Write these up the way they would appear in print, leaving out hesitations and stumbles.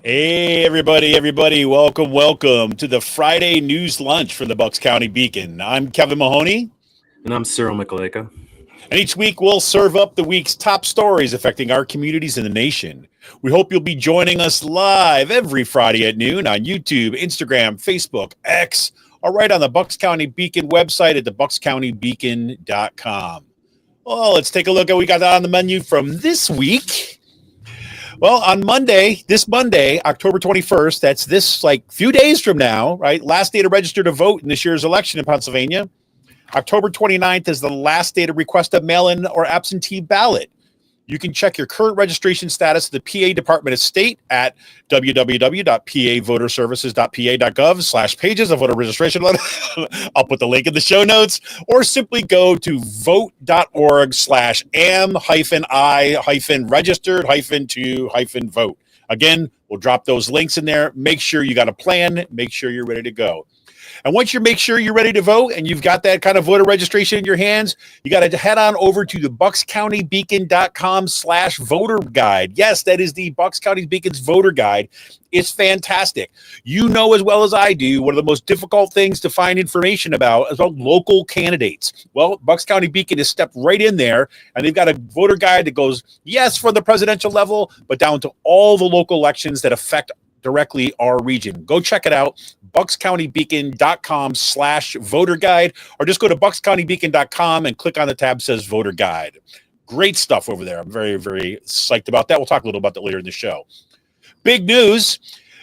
Hey, everybody, welcome to the Friday News Lunch from the Bucks County Beacon. I'm Kevin Mahoney. And I'm Cyril Mikuleka. And each week we'll serve up the week's top stories affecting our communities and the nation. We hope you'll be joining us live every Friday at noon on YouTube, Instagram, Facebook, X, or right on the Bucks County Beacon website at thebuckscountybeacon.com. Well, let's take a look at what we got on the menu from this week. Well, on this Monday, October 21st, that's this few days from now, right? Last day to register to vote in this year's election in Pennsylvania. October 29th is the last day to request a mail-in or absentee ballot. You can check your current registration status at the PA Department of State at www.pavoterservices.pa.gov/pages of voter registration. I'll put the link in the show notes, or simply go to vote.org/am-i-registered-to-vote. Again, we'll drop those links in there. Make sure you got a plan. Make sure you're ready to go. And once you make sure you're ready to vote and you've got that kind of voter registration in your hands, you got to head on over to the buckscountybeacon.com/voter guide. Yes, that is the Bucks County Beacon's voter guide. It's fantastic. You know as well as I do, one of the most difficult things to find information about is about local candidates. Well, Bucks County Beacon has stepped right in there, and they've got a voter guide that goes, yes, from the presidential level, but down to all the local elections that affect directly our region. Go check it out, buckscountybeacon.com/voter guide, or just go to buckscountybeacon.com and click on the tab that says voter guide. Great stuff over there. I'm very, very psyched about that. We'll talk a little about that later in the show. Big news.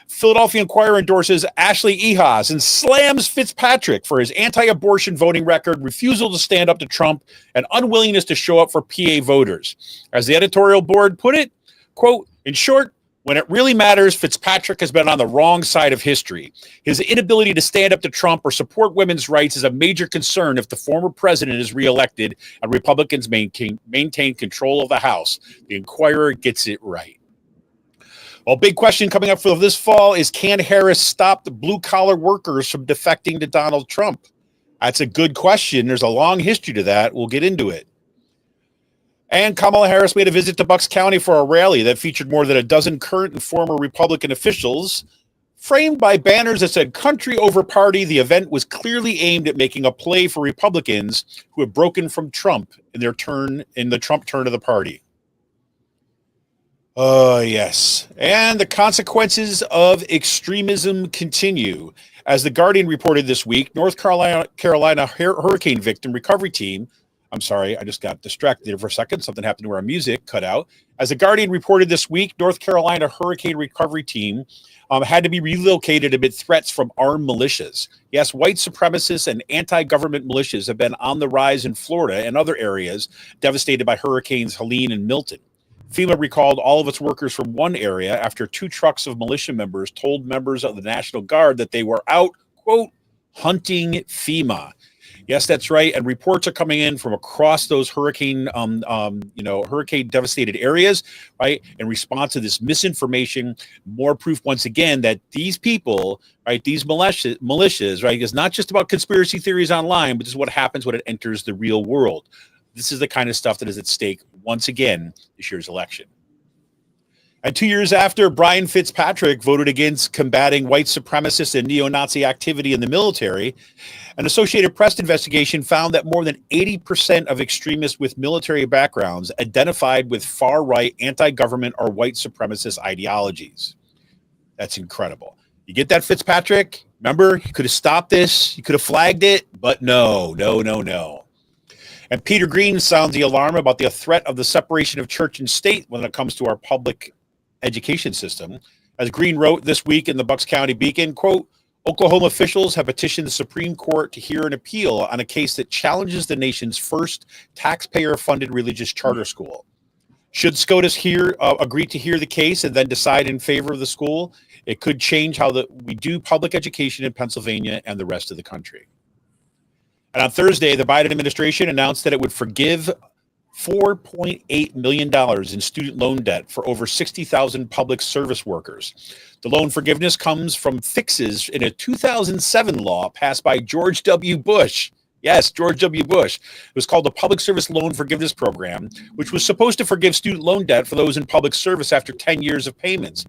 Philadelphia Inquirer endorses Ashley Ehasz and slams Fitzpatrick for his anti-abortion voting record, refusal to stand up to Trump, and unwillingness to show up for PA voters. As the editorial board put it, quote, in short, when it really matters, Fitzpatrick has been on the wrong side of history. His inability to stand up to Trump or support women's rights is a major concern if the former president is reelected and Republicans maintain control of the House. The Inquirer gets it right. Well, big question coming up for this fall is, can Harris stop the blue-collar workers from defecting to Donald Trump? That's a good question. There's a long history to that. We'll get into it. And Kamala Harris made a visit to Bucks County for a rally that featured more than a dozen current and former Republican officials. Framed by banners that said country over party, the event was clearly aimed at making a play for Republicans who have broken from Trump in the Trump turn of the party. Oh, yes. And the consequences of extremism continue. As The Guardian reported this week, North Carolina hurricane victim recovery team, I'm sorry, I just got distracted there for a second. Something happened to our music cut out. As The Guardian reported this week, North Carolina hurricane recovery team had to be relocated amid threats from armed militias. Yes, white supremacists and anti-government militias have been on the rise in Florida and other areas devastated by hurricanes Helene and Milton. FEMA recalled all of its workers from one area after 2 trucks of militia members told members of the National Guard that they were out, quote, hunting FEMA. Yes, that's right. And reports are coming in from across those hurricane devastated areas, right? In response to this misinformation, more proof once again that these people, right, these militias, right, is not just about conspiracy theories online, but this is what happens when it enters the real world. This is the kind of stuff that is at stake once again this year's election. And 2 years after Brian Fitzpatrick voted against combating white supremacist and neo-Nazi activity in the military, an Associated Press investigation found that more than 80% of extremists with military backgrounds identified with far-right anti-government or white supremacist ideologies. That's incredible. You get that, Fitzpatrick? Remember, you could have stopped this, you could have flagged it, but no. And Peter Green sounds the alarm about the threat of the separation of church and state when it comes to our public education system. As Green wrote this week in the Bucks County Beacon, quote, Oklahoma officials have petitioned the Supreme Court to hear an appeal on a case that challenges the nation's first taxpayer-funded religious charter school. Should SCOTUS agree to hear the case and then decide in favor of the school, it could change how we do public education in Pennsylvania and the rest of the country. And on Thursday, the Biden administration announced that it would forgive $4.8 million in student loan debt for over 60,000 public service workers. The loan forgiveness comes from fixes in a 2007 law passed by George W. Bush. Yes, George W. Bush. It was called the Public Service Loan Forgiveness Program, which was supposed to forgive student loan debt for those in public service after 10 years of payments.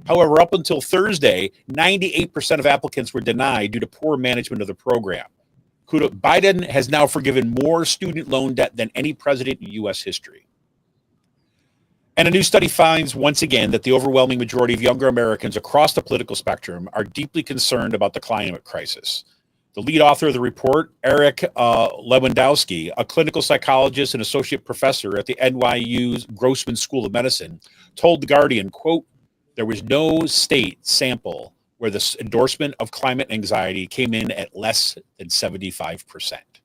However, up until Thursday, 98% of applicants were denied due to poor management of the program. Biden has now forgiven more student loan debt than any president in U.S. history. And a new study finds once again that the overwhelming majority of younger Americans across the political spectrum are deeply concerned about the climate crisis. The lead author of the report, Eric Lewandowski, a clinical psychologist and associate professor at the NYU's Grossman School of Medicine, told The Guardian, quote, "There was no state sample where the endorsement of climate anxiety came in at less than 75%.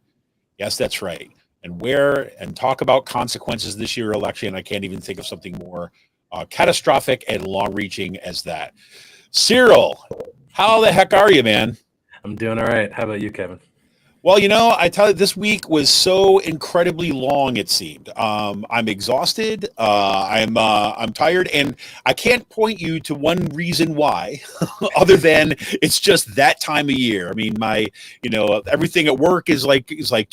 Yes, that's right. And talk about consequences this year election. I can't even think of something more catastrophic and long-reaching as that. Cyril, how the heck are you, man? I'm doing all right. How about you, Kevin? Well, I tell you, this week was so incredibly long. It seemed. I'm exhausted. I'm tired, and I can't point you to one reason why, other than it's just that time of year. I mean, everything at work is like it's like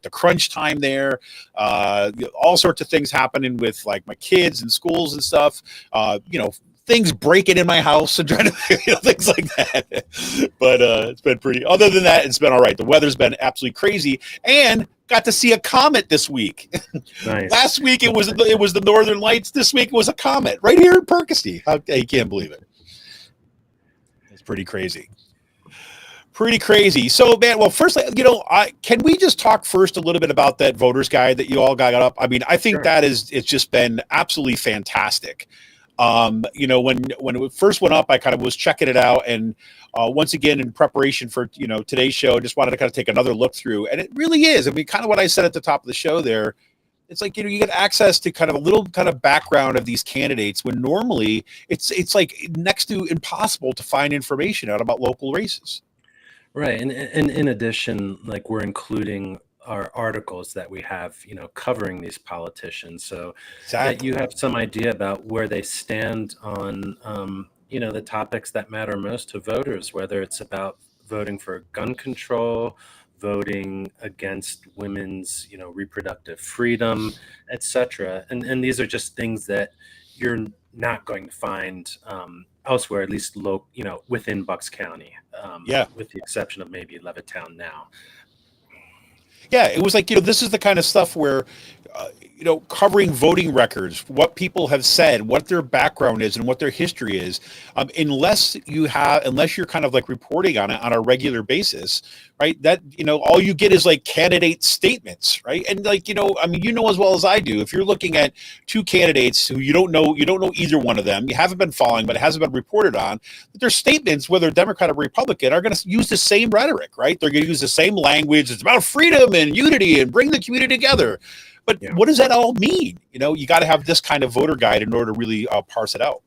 the crunch time there. All sorts of things happening with like my kids and schools and stuff. Things breaking in my house and trying to, things like that. But it's been pretty, other than that, it's been all right. The weather's been absolutely crazy, and got to see a comet this week. Nice. Last week it was the Northern Lights. This week it was a comet right here in Perkisty. You can't believe it. It's pretty crazy. Pretty crazy. So, man, well, first, can we just talk first a little bit about that voters guide that you all got up? I mean, I think Sure. it's just been absolutely fantastic. When it first went up, I kind of was checking it out, and once again, in preparation for today's show, just wanted to kind of take another look through, and it really is. I mean, kind of what I said at the top of the show there. It's like you get access to kind of a little kind of background of these candidates when normally it's like next to impossible to find information out about local races. Right. And in addition, like we're including our articles that we have, covering these politicians, so that you have some idea about where they stand on, the topics that matter most to voters, whether it's about voting for gun control, voting against women's, reproductive freedom, etc. And these are just things that you're not going to find elsewhere, at least within Bucks County, with the exception of maybe Levittown now. Yeah, it was like, this is the kind of stuff where, covering voting records, what people have said, what their background is and what their history is, unless you're kind of like reporting on it on a regular basis, right? That, all you get is like candidate statements, right? And like, as well as I do, if you're looking at two candidates who you don't know either one of them, you haven't been following, but it hasn't been reported on, but their statements, whether Democrat or Republican, are going to use the same rhetoric, right? They're going to use the same language. It's about freedom and unity and bring the community together. But what does that all mean? You got to have this kind of voter guide in order to really parse it out.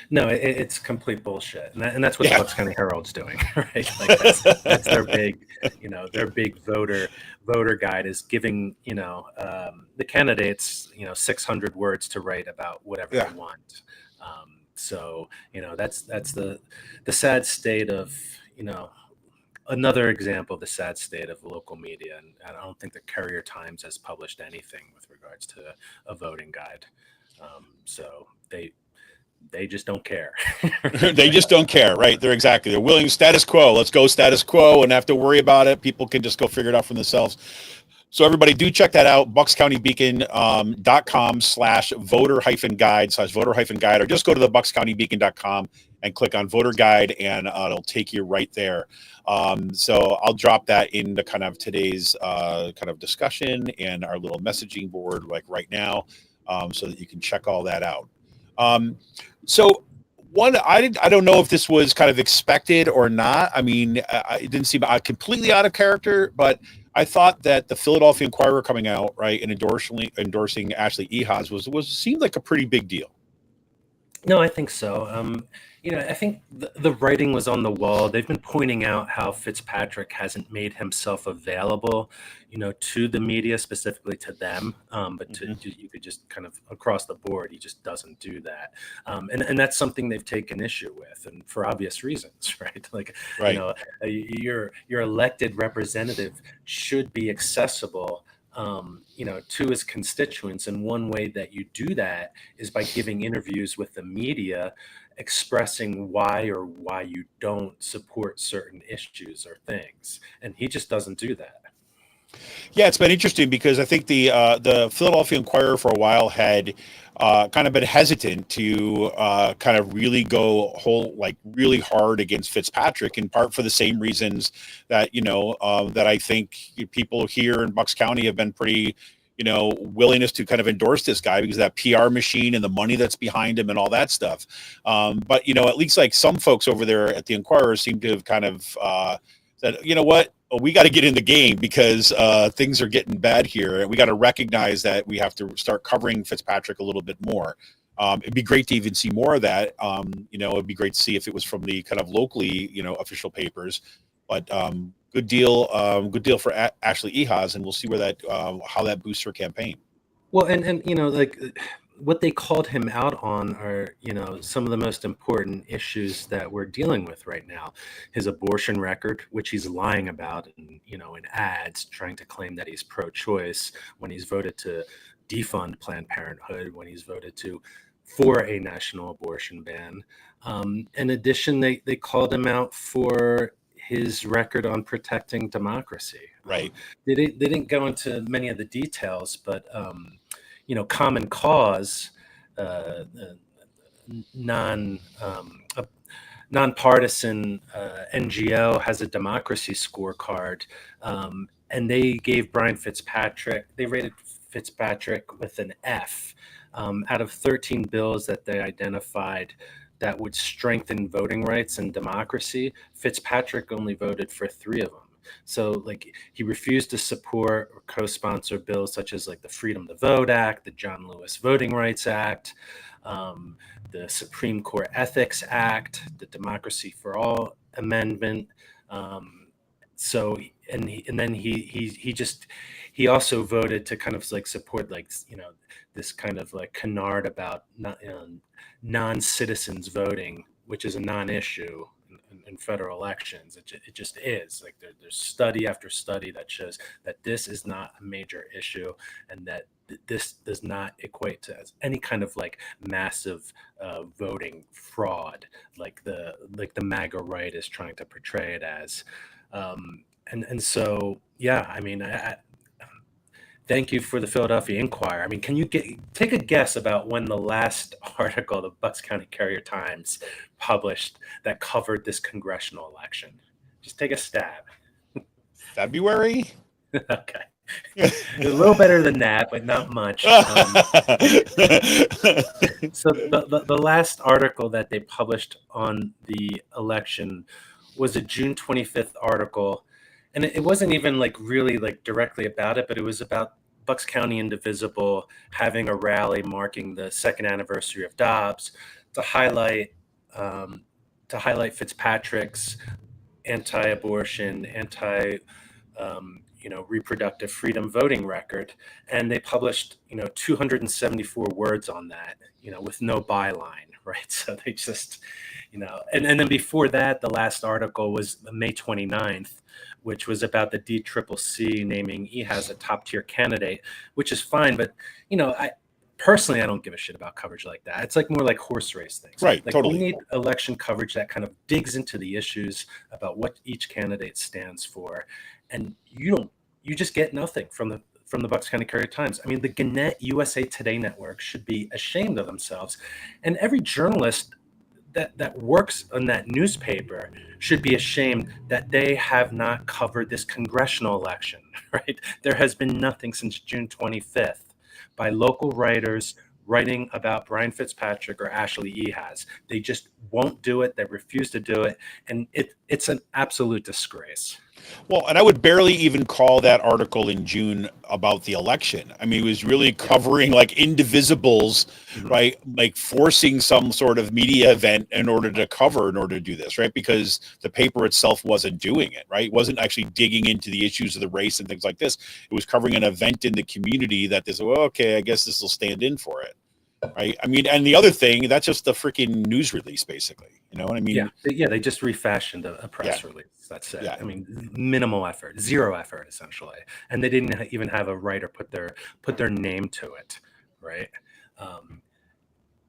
No, it's complete bullshit, and that's what the Bucks County Herald's doing, right? Like that's their big, voter guide is giving the candidates 600 words to write about whatever they want. So that's the sad state of another example of the sad state of local media, and I don't think the Courier Times has published anything with regards to a voting guide. So they just don't care. They just don't care, right? They're willing status quo. Let's go status quo and have to worry about it. People can just go figure it out for themselves. So everybody do check that out, buckscountybeacon.com/voter-guide/voter-guide, or just go to the buckscountybeacon.com and click on voter guide, and it'll take you right there. So I'll drop that in the kind of today's kind of discussion and our little messaging board like right now, so that you can check all that out. So one, I don't know if this was kind of expected or not. I mean, it didn't seem completely out of character, but I thought that the Philadelphia Inquirer coming out, right, and endorsing Ashley Ehasz seemed like a pretty big deal. No, I think so. I think the writing was on the wall. They've been pointing out how Fitzpatrick hasn't made himself available, to the media, specifically to them. But Mhm. you could just kind of across the board, he just doesn't do that. And that's something they've taken issue with, and for obvious reasons, right? Like, Right. your elected representative should be accessible, to his constituents. And one way that you do that is by giving interviews with the media, expressing why you don't support certain issues or things. And he just doesn't do that. Yeah, it's been interesting because I think the Philadelphia Inquirer for a while had kind of been hesitant to kind of really go whole like really hard against Fitzpatrick, in part for the same reasons that that I think people here in Bucks County have been pretty willingness to kind of endorse this guy because of that PR machine and the money that's behind him and all that stuff. But at least like some folks over there at the Inquirer seem to have kind of said, you know what, we got to get in the game because things are getting bad here, and we got to recognize that we have to start covering Fitzpatrick a little bit more. It'd be great to even see more of that. It'd be great to see if it was from the kind of locally, official papers. But good deal for Ashley Ehas, and we'll see where that how that boosts her campaign. Well, and like what they called him out on are, some of the most important issues that we're dealing with right now. His abortion record, which he's lying about, and in ads trying to claim that he's pro-choice when he's voted to defund Planned Parenthood, when he's voted for a national abortion ban. In addition, they called him out for his record on protecting democracy. Right. They didn't go into many of the details, but Common Cause, non nonpartisan NGO, has a democracy scorecard, and they gave Brian Fitzpatrick. They rated Fitzpatrick with an F out of 13 bills that they identified that would strengthen voting rights and democracy. Fitzpatrick only voted for 3 of them. So, like, he refused to support or co-sponsor bills such as like the Freedom to Vote Act, the John Lewis Voting Rights Act, the Supreme Court Ethics Act, the Democracy for All Amendment. So, and then he also voted to kind of like support like this kind of like canard about non-citizens voting, which is a non-issue in federal elections. It just is. Like there's study after study that shows that this is not a major issue, and that this does not equate to any kind of like massive voting fraud, like the MAGA right is trying to portray it as. And so, yeah, I mean, thank you for the Philadelphia Inquirer. I mean, can you take a guess about when the last article the Bucks County Courier Times published that covered this congressional election? Just take a stab. February? Okay. A little better than that, but not much. So the last article that they published on the election was a June 25th article. And it wasn't even like really like directly about it, but it was about Bucks County Indivisible having a rally marking the 2nd anniversary of Dobbs to highlight Fitzpatrick's anti-abortion, reproductive freedom voting record. And they published 274 words on that, with no byline, right? So they just and then before that, the last article was May 29th, which was about the DCCC naming Ehas a top tier candidate, which is fine. But, I personally don't give a shit about coverage like that. It's like more like horse race things. Right. Like, Totally. we need election coverage that kind of digs into the issues about what each candidate stands for. And you just get nothing from the Bucks County Courier Times. I mean, the Gannett USA Today network should be ashamed of themselves. And every journalist that works on that newspaper should be ashamed that they have not covered this congressional election, right? There has been nothing since June 25th by local writers writing about Brian Fitzpatrick or Ashley Ehas. They just won't do it. They refuse to do it. And it's an absolute disgrace. Well, and I would barely even call that article in June about the election. I mean, it was really covering like indivisibles, right? Like forcing some sort of media event in order to do this, right? Because the paper itself wasn't doing it, right? It wasn't actually digging into the issues of the race and things like this. It was covering an event in the community that this, well, okay, I guess this will stand in for it. Right. I mean, and the other thing, that's just the freaking news release, basically. You know what I mean? Yeah. They just refashioned a press release. That's it. Yeah. I mean, minimal effort, zero effort, essentially, and they didn't even have a writer put their name to it, right?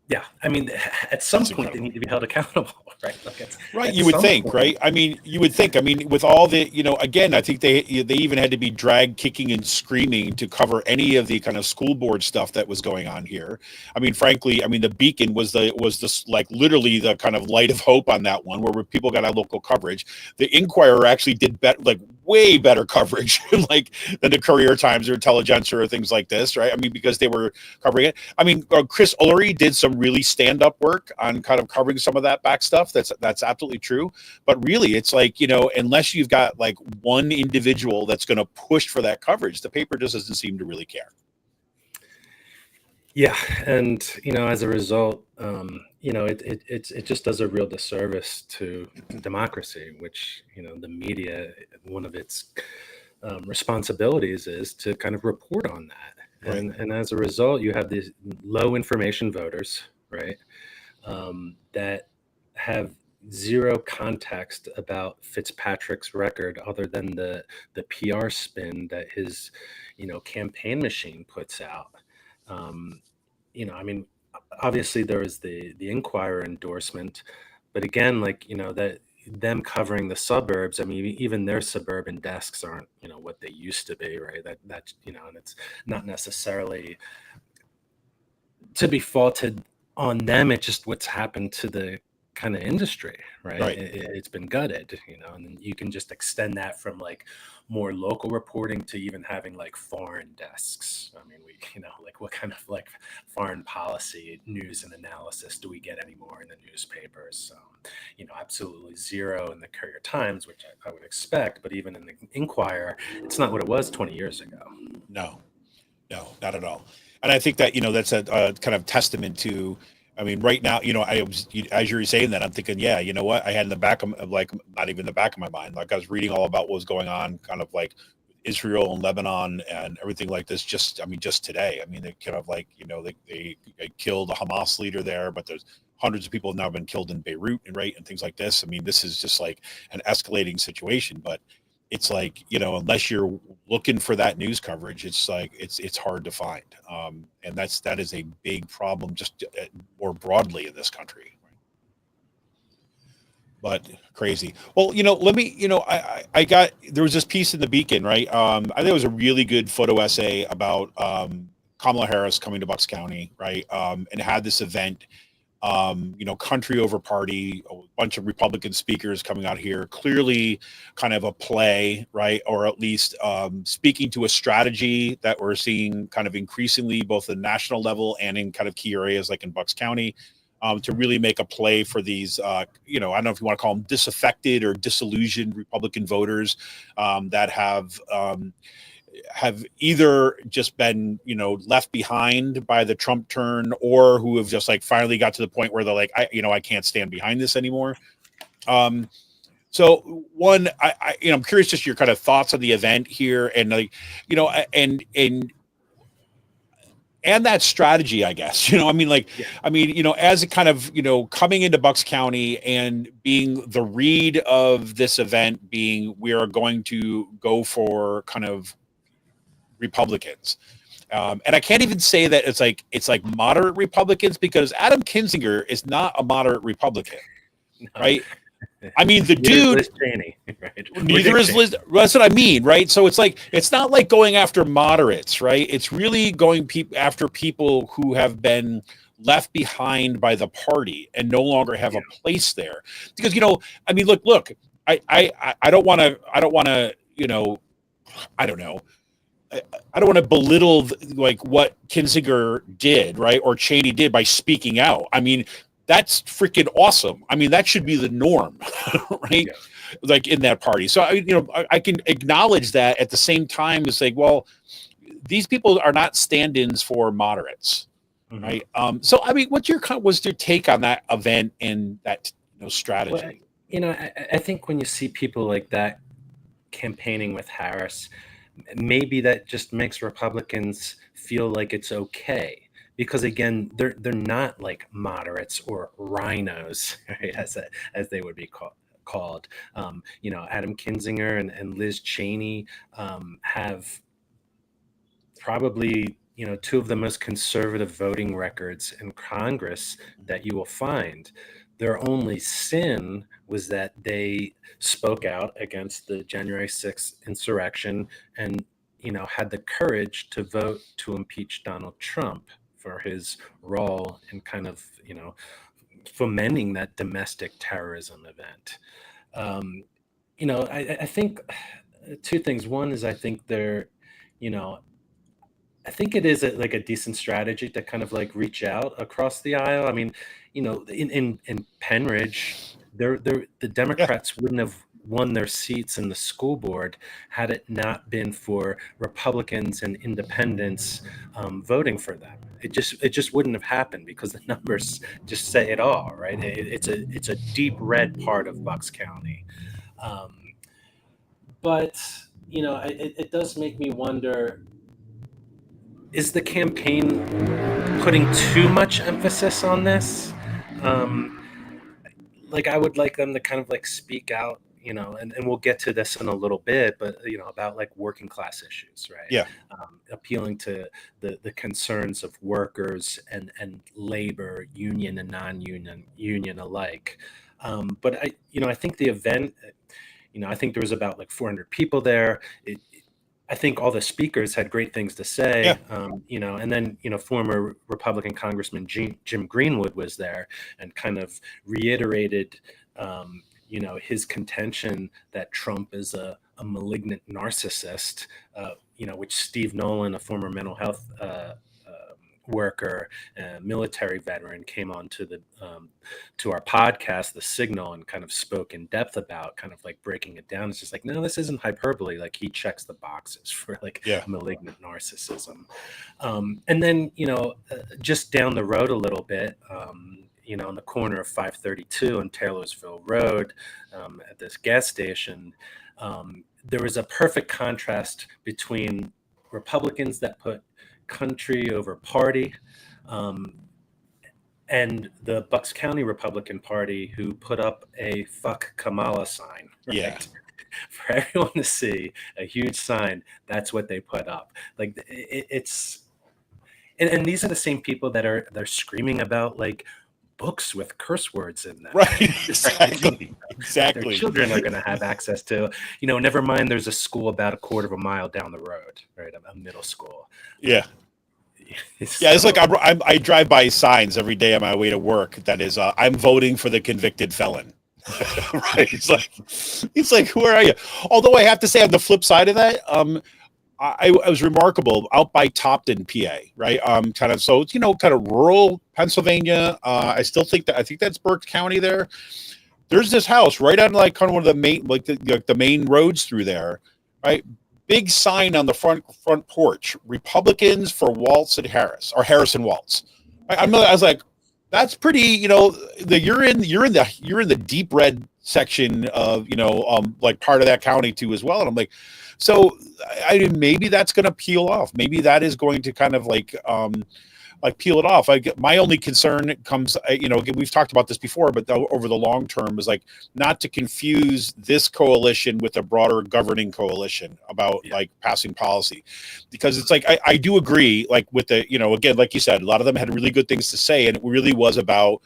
Yeah, I mean, at some That's point incredible. they need to be held accountable, right? Like Right, you would think, point. right? I mean, you would think. I mean, with all the, again, I think they even had to be dragged kicking and screaming to cover any of the kind of school board stuff that was going on here. I mean, frankly, I mean, the Beacon was this like literally the kind of light of hope on that one, where people got our local coverage. The Inquirer actually did like way better coverage, like than the Courier Times or Intelligencer or things like this, right? I mean, because they were covering it. I mean, Chris Ullery did some really stand-up work on kind of covering some of that back stuff. That's absolutely true. But really, it's like, unless you've got like one individual that's going to push for that coverage, the paper just doesn't seem to really care. Yeah, and as a result, it just does a real disservice to democracy, which the media, one of its responsibilities is to kind of report on that, Right. and as a result, you have these low information voters, right, that have zero context about Fitzpatrick's record other than the PR spin that his campaign machine puts out. I mean, obviously there was the Inquirer endorsement, but again, like that them covering the suburbs. I mean, even their suburban desks aren't what they used to be, right? That and it's not necessarily to be faulted on them. It's just what's happened to the kind of industry, right? It's been gutted, and then you can just extend that from like more local reporting to even having like foreign desks. I mean, like what kind of like foreign policy news and analysis do we get anymore in the newspapers? So, absolutely zero in the Courier Times, which I would expect, but even in the Inquirer, it's not what it was 20 years ago. No, not at all. And I think that, that's a kind of testament to, I mean, right now, I was, as you were saying that, I'm thinking, yeah, you know what? I had in the back of like, not even the back of my mind, like I was reading all about what was going on, kind of like Israel and Lebanon and everything like this. Just today, I mean, they kind of like, they killed a Hamas leader there, but there's hundreds of people have now been killed in Beirut and things like this. I mean, this is just like an escalating situation, but it's like, unless you're looking for that news coverage, it's like it's hard to find, and that is a big problem just more broadly in this country. But crazy. Well, let me, I got, there was this piece in the Beacon, right? I think it was a really good photo essay about Kamala Harris coming to Bucks County, right? And had this event, country over party, a bunch of Republican speakers coming out here, clearly kind of a play, right? Or at least speaking to a strategy that we're seeing kind of increasingly both at the national level and in kind of key areas like in Bucks County, to really make a play for these, I don't know if you want to call them disaffected or disillusioned Republican voters that have either just been, left behind by the Trump turn, or who have just like finally got to the point where they're like, I can't stand behind this anymore. So one, I'm curious just your kind of thoughts on the event here, and like, and that strategy, I guess, I mean, like, yeah. I mean, as a kind of, coming into Bucks County and being the read of this event being, we are going to go for kind of Republicans. And I can't even say that it's like moderate Republicans, because Adam Kinzinger is not a moderate Republican, right? I mean, the dude, Liz Cheney, right? Neither is Liz. That's what I mean, right? So it's like, it's not like going after moderates, right? It's really going after people who have been left behind by the party and no longer have a place there. Because, I mean, look, I don't want to, I don't want to belittle like what Kinzinger did, right? Or Cheney did by speaking out. I mean, that's freaking awesome. I mean, that should be the norm, right? Yeah. like in that party. So I can acknowledge that. At the same time, it's like, well, these people are not stand-ins for moderates, right? So I mean, what's your take on that event and that strategy? Well, I think when you see people like that campaigning with Harris, maybe that just makes Republicans feel like it's okay, because again, they're not like moderates or rhinos, right, as they would be called. Adam Kinzinger and Liz Cheney have probably two of the most conservative voting records in Congress that you will find. Their only sin was that they spoke out against the January 6th insurrection and had the courage to vote to impeach Donald Trump for his role in kind of fomenting that domestic terrorism event. I think two things. One is I think they're I think it is like a decent strategy to kind of like reach out across the aisle. I mean, in Penridge, the Democrats wouldn't have won their seats in the school board had it not been for Republicans and independents voting for them. It just wouldn't have happened because the numbers just say it all, right? It's a deep red part of Bucks County, but it does make me wonder. Is the campaign putting too much emphasis on this? Like I would like them to kind of like speak out, and we'll get to this in a little bit, but about like working class issues, right? Yeah. Appealing to the concerns of workers and labor, union and non-union alike. But I think the event, I think there was about like 400 people there. I think all the speakers had great things to say, and then, former Republican Congressman Jim Greenwood was there and kind of reiterated, his contention that Trump is a malignant narcissist, which Steve Nolan, a former mental health worker, military veteran, came on to to our podcast, The Signal, and kind of spoke in depth about kind of like breaking it down. It's just like, no, this isn't hyperbole. Like he checks the boxes for like malignant narcissism. And then, just down the road a little bit, on the corner of 532 and Taylorsville Road, at this gas station, there was a perfect contrast between Republicans that put country over party, and the Bucks County Republican Party, who put up a "fuck Kamala" sign, right? For everyone to see, a huge sign. That's what they put up. Like it's, and these are the same people that they're screaming about like books with curse words in them. Right. Exactly. Exactly. Their children are going to have access to. Never mind. There's a school about a quarter of a mile down the road, right? A middle school. Yeah. It's like I drive by signs every day on my way to work that is I'm voting for the convicted felon. Right. It's like who are you? Although I have to say on the flip side of that, I was remarkable out by Topton, PA, right? Kind of so it's kind of rural Pennsylvania. I think that's Berks County there. There's this house right on like kind of one of the main the main roads through there, right? Big sign on the front porch: Republicans for Walz and Harris, or Harris and Walz. I was like, that's pretty. You're in the deep red section of like part of that county too as well. And I'm like, so maybe that's going to peel off. Maybe that is going to kind of like peel it off. My only concern comes, we've talked about this before, but over the long term is like not to confuse this coalition with a broader governing coalition about like passing policy, because it's like, I do agree, like with the, again, like you said, a lot of them had really good things to say, and it really was about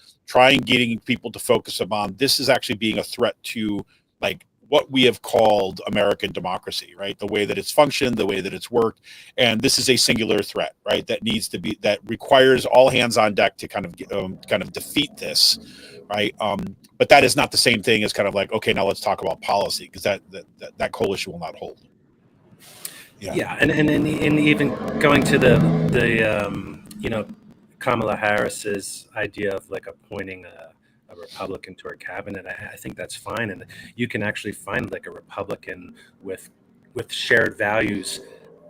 getting people to focus upon this is actually being a threat to like what we have called American democracy, right? The way that it's functioned, the way that it's worked. And this is a singular threat, right? That requires all hands on deck to kind of defeat this, right? But that is not the same thing as kind of like, okay, now let's talk about policy, because that coalition will not hold. Yeah. And even going to the Kamala Harris's idea of like appointing a Republican to her cabinet, I think that's fine. And you can actually find like a Republican with shared values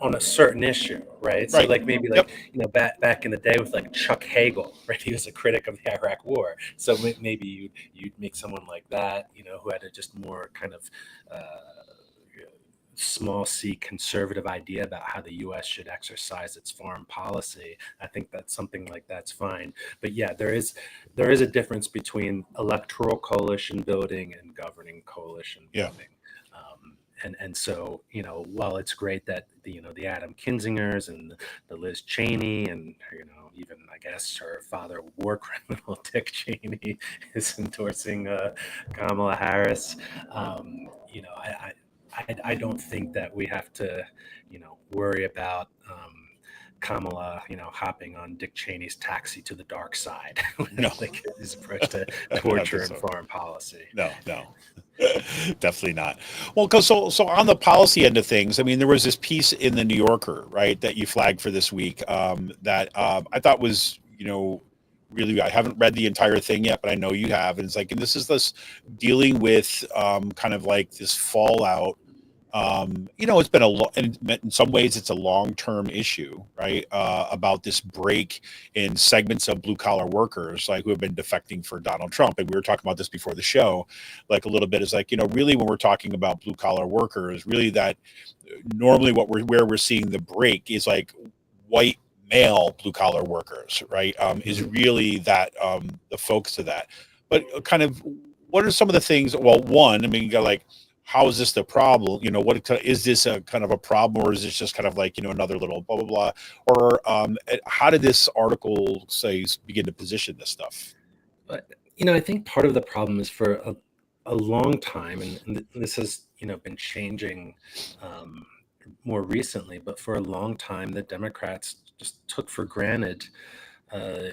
on a certain issue, right? So Right. like maybe Yep. like back in the day with like Chuck Hagel, right? He was a critic of the Iraq War. So maybe you'd make someone like that, who had a just more kind of small c conservative idea about how the U.S. should exercise its foreign policy. I think that something like that's fine. But yeah, there is a difference between electoral coalition building and governing coalition Yeah. building. And so, while it's great that the Adam Kinzingers and the Liz Cheney and even I guess her father, war criminal Dick Cheney, is endorsing Kamala Harris. I don't think that we have to, worry about Kamala, hopping on Dick Cheney's taxi to the dark side. No. Like his approach to torture and foreign policy. No. Definitely not. Well, because so on the policy end of things, I mean, there was this piece in the New Yorker, right, that you flagged for this week, that I thought was, really, I haven't read the entire thing yet, but I know you have, and it's like, and this dealing with kind of like this fallout. It's been in some ways it's a long-term issue, right? About this break in segments of blue collar workers, like who have been defecting for Donald Trump. And we were talking about this before the show, like a little bit is like, really when we're talking about blue collar workers, really that normally where we're seeing the break is like white male blue collar workers, right? Is really that the focus of that. But kind of what are some of the things? Well, one, I mean, you got like, how is this the problem? What is this a kind of a problem, or is this just kind of like, another little blah, blah, blah? Or how did this article begin to position this stuff? But, I think part of the problem is for a long time, and this has, been changing more recently, but for a long time, the Democrats just took for granted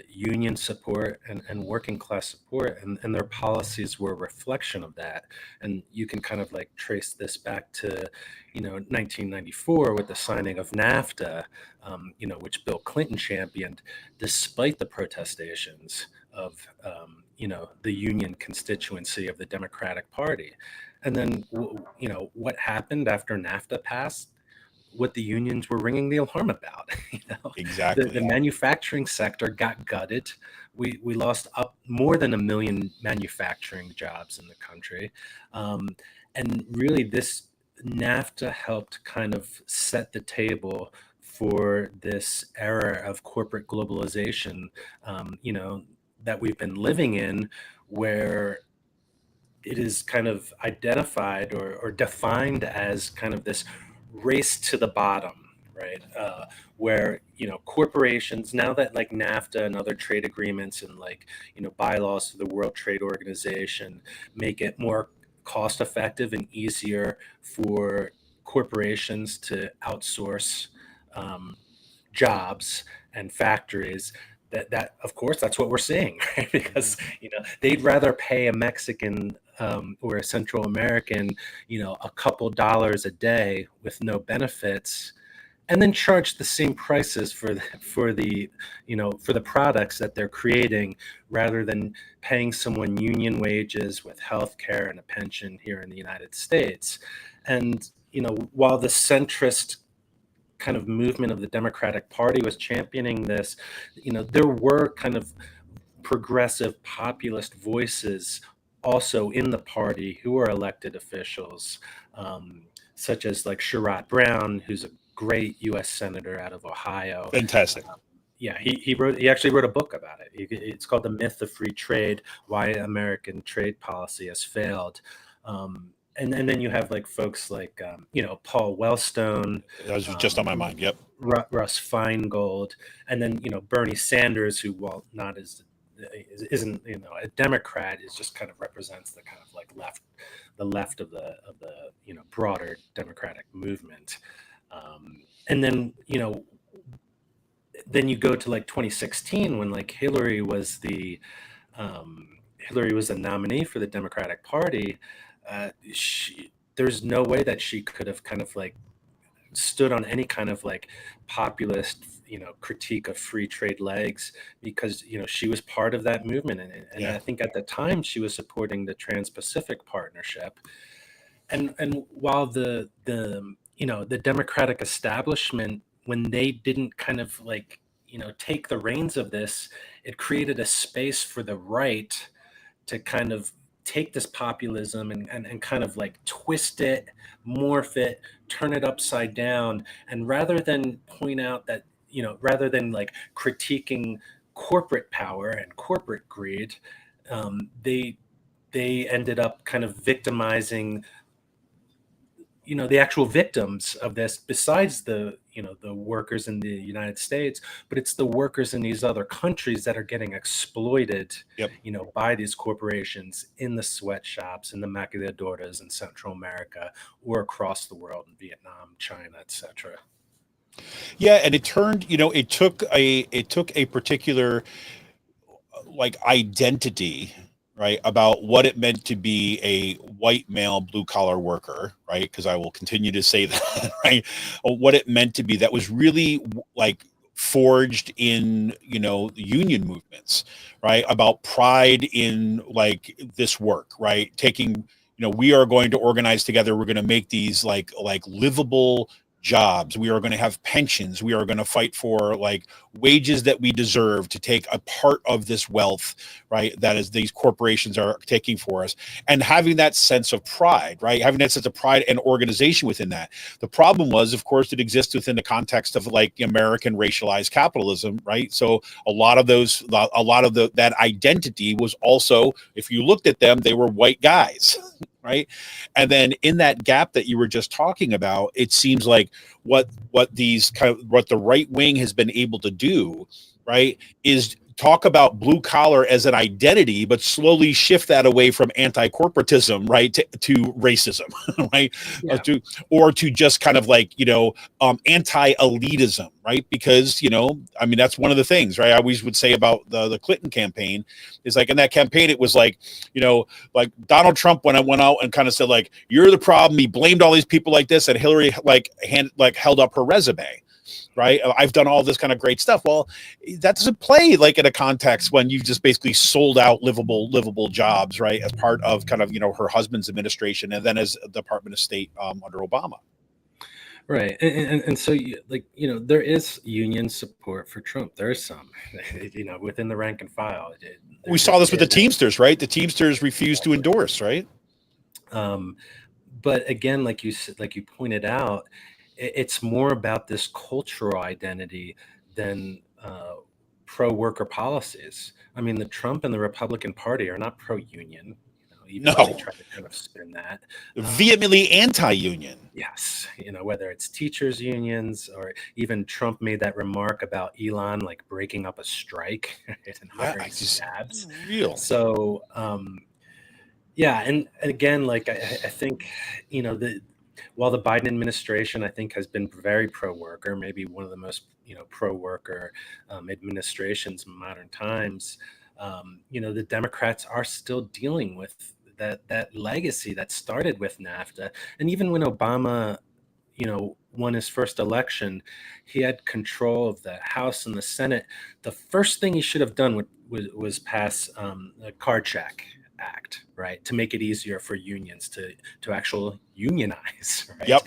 union support and working class support, and their policies were a reflection of that. And you can kind of like trace this back to 1994 with the signing of NAFTA, which Bill Clinton championed despite the protestations of the union constituency of the Democratic Party. And then what happened after NAFTA passed? What the unions were ringing the alarm about. Exactly. The manufacturing sector got gutted. We lost up more than 1 million manufacturing jobs in the country, and really this NAFTA helped kind of set the table for this era of corporate globalization, that we've been living in, where it is kind of identified or defined as kind of this race to the bottom, right? Where corporations, now that like NAFTA and other trade agreements and like bylaws of the World Trade Organization make it more cost effective and easier for corporations to outsource jobs and factories. That of course that's what we're seeing, right? Because they'd rather pay a Mexican or a Central American, a couple dollars a day with no benefits, and then charge the same prices for the products that they're creating, rather than paying someone union wages with health care and a pension here in the United States. And while the centrist kind of movement of the Democratic Party was championing this, there were kind of progressive populist voices also in the party who are elected officials, such as like Sherrod Brown, who's a great U.S. senator out of Ohio. Fantastic. Yeah, he actually wrote a book about it. It's called The Myth of Free Trade: Why American Trade Policy Has Failed. And then you have like folks like Paul Wellstone. That was just on my mind. Yep. Russ Feingold, and then Bernie Sanders, who, while not as isn't a Democrat, is just kind of represents the kind of like the left of the broader Democratic movement. And then then you go to like 2016 when like Hillary was the nominee for the Democratic Party. There's no way that she could have kind of like stood on any kind of like populist critique of free trade legs, because she was part of that movement, and I think at the time she was supporting the Trans-Pacific Partnership, and while the Democratic establishment, when they didn't kind of take the reins of this, it created a space for the right to kind of take this populism and kind of twist it, morph it, turn it upside down. And rather than point out that, rather than critiquing corporate power and corporate greed, they ended up kind of victimizing the actual victims of this, besides the workers in the United States, but it's the workers in these other countries that are getting exploited, by these corporations in the sweatshops, in the maquiladoras in Central America or across the world in Vietnam, China, etc. Yeah, and it turned, it took a particular identity, right, about what it meant to be a white male blue collar worker, right? Because I will continue to say that, right? What it meant to be, that was really forged in union movements, right? About pride in this work, right? Taking, we are going to organize together. We're going to make these livable jobs. We are going to have pensions. We are going to fight for wages that we deserve, to take a part of this wealth, right, that is these corporations are taking for us, and having that sense of pride, right, having that sense of pride and organization within that. The problem was, of course, it exists within the context of American racialized capitalism, right? So a lot of that identity was also, if you looked at them, they were white guys. Right. And then in that gap that you were just talking about, it seems like what the right wing has been able to do, right, is talk about blue collar as an identity, but slowly shift that away from anti-corporatism, right, to racism, right, Yeah. to just kind of anti-elitism, right? Because that's one of the things, right, I always would say about the Clinton campaign is in that campaign, it was Donald Trump, when I went out and kind of said you're the problem, he blamed all these people like this, and Hillary held up her resume. Right, I've done all this kind of great stuff. Well, that doesn't play in a context when you've just basically sold out livable jobs, right, as part of kind of her husband's administration, and then as Department of State under Obama. Right, and so there is union support for Trump. There is some, within the rank and file. We saw this with the Teamsters, right? The Teamsters refused to endorse, right? But again, like you pointed out, it's more about this cultural identity than pro-worker policies. I mean, the Trump and the Republican Party are not pro-union. No, they try to kind of spin that. Vehemently anti-union. Yes, whether it's teachers unions, or even Trump made that remark about Elon breaking up a strike and hiring scabs. Real. So yeah, and again, I think while the Biden administration, I think, has been very pro-worker, maybe one of the most pro-worker administrations in modern times, the Democrats are still dealing with that legacy that started with NAFTA. And even when Obama won his first election, he had control of the House and the Senate. The first thing he should have done was pass the Card Check Act, right, to make it easier for unions to actually unionize, right? Yep.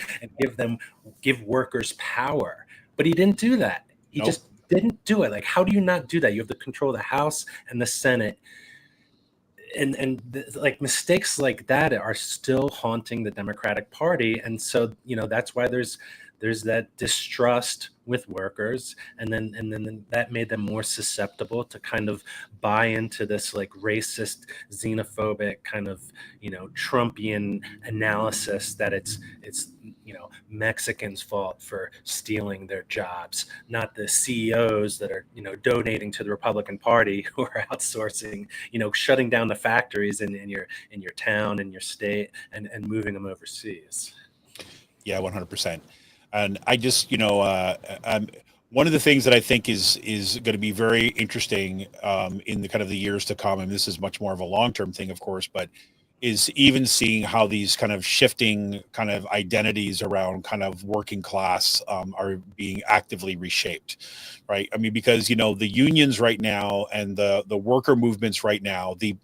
And give workers power. But he didn't do that. He just didn't do it. How do you not do that? You have to control the House and the Senate. And mistakes like that are still haunting the Democratic Party. And so, that's why there's that distrust with workers, and then that made them more susceptible to kind of buy into this racist, xenophobic kind of Trumpian analysis that it's Mexicans' fault for stealing their jobs, not the CEOs that are donating to the Republican Party, who are outsourcing, shutting down the factories in your town, in your state, and moving them overseas. Yeah, 100%. And I just, one of the things that I think is going to be very interesting in the kind of the years to come, and this is much more of a long-term thing, of course, but is even seeing how these kind of shifting kind of identities around kind of working class are being actively reshaped, right? I mean, because the unions right now and the worker movements right now, the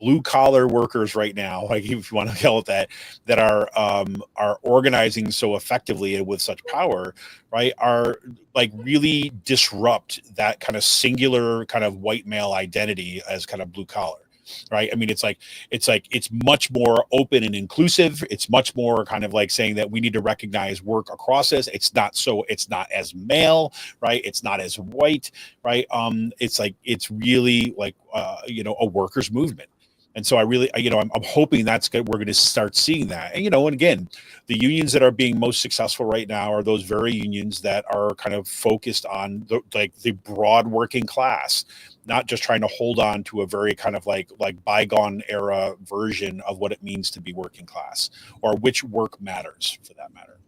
blue collar workers right now, like if you want to call it that, that are organizing so effectively and with such power, right, are like really disrupt that kind of singular kind of white male identity as kind of blue collar. Right. I mean, it's much more open and inclusive. It's much more kind of like saying that we need to recognize work across this. It's not as male, right? It's not as white, right? It's really like, a workers movement. And so I'm hoping that's good. We're going to start seeing that. And, and again, the unions that are being most successful right now are those very unions that are kind of focused on the broad working class, not just trying to hold on to a very kind of like bygone era version of what it means to be working class, or which work matters for that matter.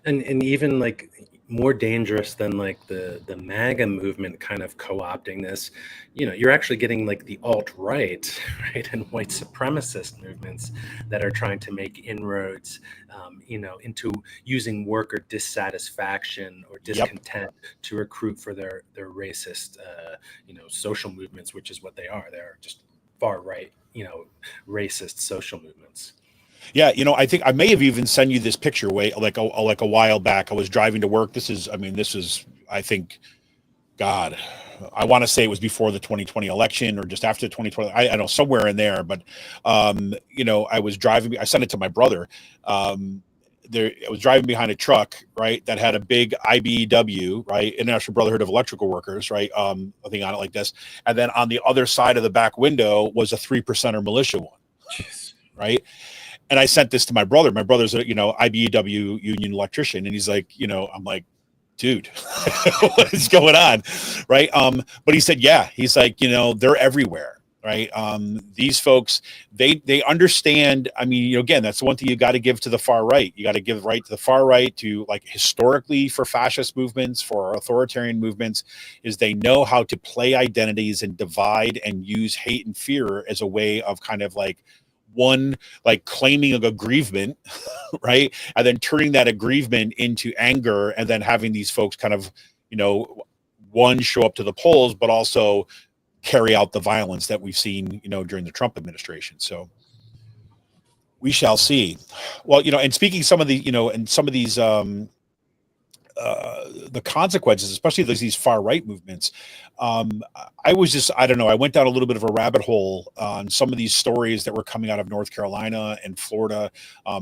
And even like more dangerous than like the MAGA movement kind of co-opting this, you're actually getting like the alt-right, right, and white supremacist movements that are trying to make inroads, into using worker dissatisfaction or discontent to recruit for their racist, social movements, which is what they are. They're just far right, racist social movements. Yeah, I think I may have even sent you this picture like a while back. I was driving to work. This is, I think, God, I want to say it was before the 2020 election or just after the 2020. I know, somewhere in there. But, I was driving. I sent it to my brother. I was driving behind a truck, right, that had a big IBEW, right, International Brotherhood of Electrical Workers, right, thing on it like this. And then on the other side of the back window was a 3%er militia one. Jeez. Right. And I sent this to my brother. My brother's a, IBEW union electrician. And he's like, I'm like, dude, what is going on? Right. But he said, yeah, he's like, they're everywhere. Right. These folks, they understand. I mean, again, that's the one thing you got to give to the far right. You got to give right to the far right, to like historically for fascist movements, for authoritarian movements, is they know how to play identities and divide and use hate and fear as a way of kind of like, one, like claiming a aggrievement, right, and then turning that aggrievement into anger, and then having these folks kind of one, show up to the polls, but also carry out the violence that we've seen during the Trump administration. So we shall see. Well, and speaking some of the and some of these the consequences, especially these far right movements. I don't know. I went down a little bit of a rabbit hole on some of these stories that were coming out of North Carolina and Florida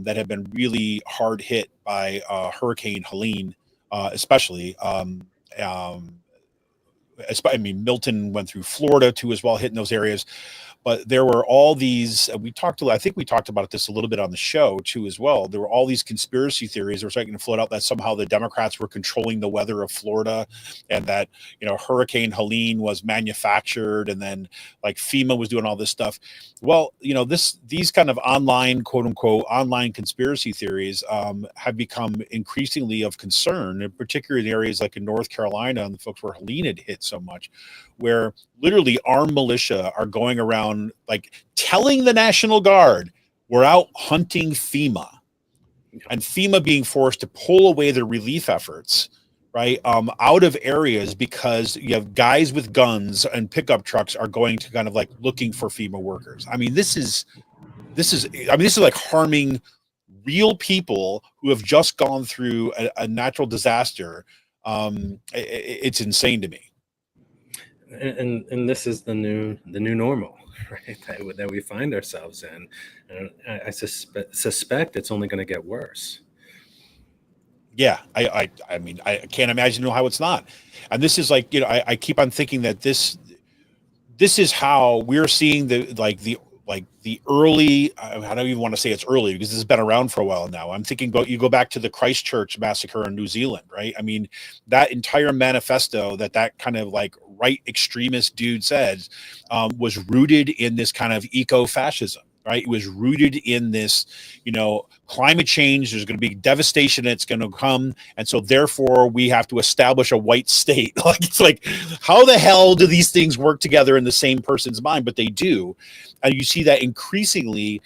that have been really hard hit by Hurricane Helene, especially. Milton went through Florida too as well, hitting those areas. But there were all these, I think we talked about this a little bit on the show too as well. There were all these conspiracy theories that were starting to float out that somehow the Democrats were controlling the weather of Florida, and that, Hurricane Helene was manufactured, and then like FEMA was doing all this stuff. Well, these kind of online, quote unquote, online conspiracy theories have become increasingly of concern, in particular in areas like in North Carolina and the folks where Helene had hit so much, where literally armed militia are going around like telling the National Guard, we're out hunting FEMA, and FEMA being forced to pull away their relief efforts, right, out of areas because you have guys with guns and pickup trucks are going to kind of like looking for FEMA workers. I mean, this is like harming real people who have just gone through a natural disaster. It's insane to me. And this is the new normal, right, that we find ourselves in, and I suspect it's only going to get worse. Yeah, I mean, I can't imagine how it's not. And this is like, I keep on thinking that this is how we're seeing the early, I don't even want to say it's early because this has been around for a while now. I'm thinking about, you go back to the Christchurch massacre in New Zealand, right? I mean, that entire manifesto that kind of like right extremist dude said was rooted in this kind of eco-fascism, right? It was rooted in this, climate change. There's going to be devastation that's going to come. And so therefore we have to establish a white state. Like, it's like, how the hell do these things work together in the same person's mind? But they do. And you see that increasingly,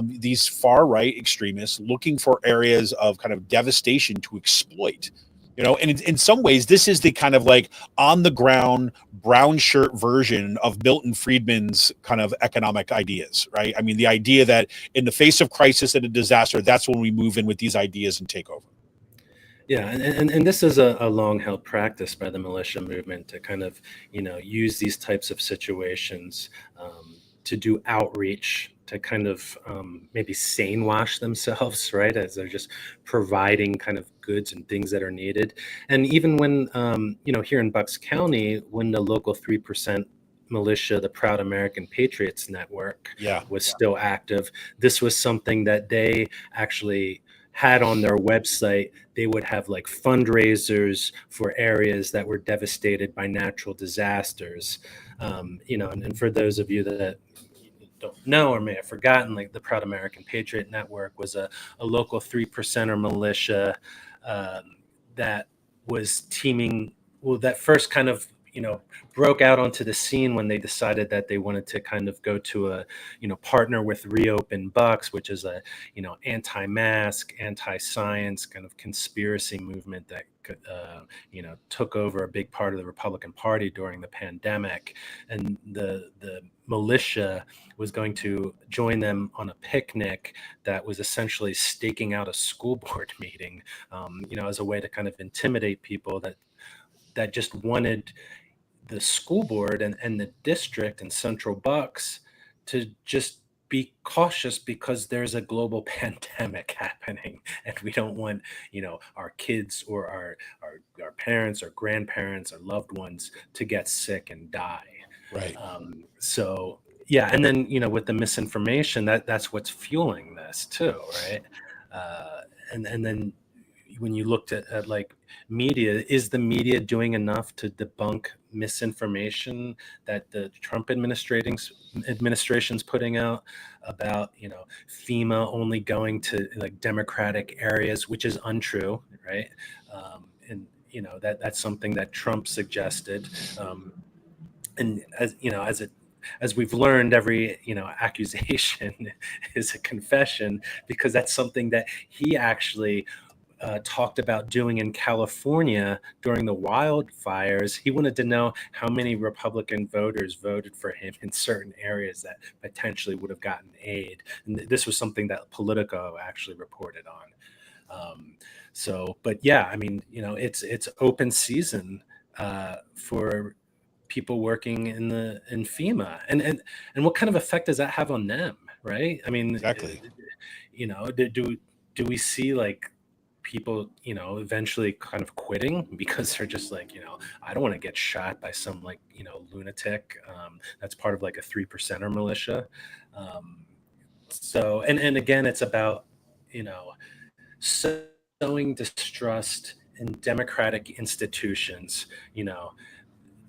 these far right extremists looking for areas of kind of devastation to exploit. And in some ways, this is the kind of like on the ground brown shirt version of Milton Friedman's kind of economic ideas, right? I mean, the idea that in the face of crisis and a disaster, that's when we move in with these ideas and take over. Yeah, and this is a long held practice by the militia movement to kind of, use these types of situations to do outreach, to kind of maybe sane wash themselves, right? As they're just providing kind of goods and things that are needed. And even when, here in Bucks County, when the local 3% militia, the Proud American Patriots Network, was still active, this was something that they actually had on their website. They would have like fundraisers for areas that were devastated by natural disasters. And for those of you that don't know or may have forgotten, like the Proud American Patriot Network was a local 3%er militia that was teaming, that first kind of broke out onto the scene when they decided that they wanted to kind of go to a partner with Reopen Bucks, which is a anti-mask, anti-science kind of conspiracy movement that took over a big part of the Republican Party during the pandemic. And the militia was going to join them on a picnic that was essentially staking out a school board meeting, as a way to kind of intimidate people that just wanted the school board and the district and Central Bucks to just be cautious because there's a global pandemic happening, and we don't want our kids or our parents or grandparents or loved ones to get sick and die. Right. So yeah, and then with the misinformation, that's what's fueling this too, right? And then when you looked at like media, is the media doing enough to debunk misinformation that the Trump administration's putting out about FEMA only going to like Democratic areas, which is untrue, right? And that's something that Trump suggested, and as we've learned, every accusation is a confession, because that's something that he actually talked about doing in California during the wildfires. He wanted to know how many Republican voters voted for him in certain areas that potentially would have gotten aid. And this was something that Politico actually reported on. But yeah, I mean, it's open season for people working in FEMA, and what kind of effect does that have on them, right? I mean, exactly. Do we see like people eventually kind of quitting because they're just like, I don't want to get shot by some like lunatic that's part of like a 3%er militia. So and again, it's about sowing distrust in democratic institutions,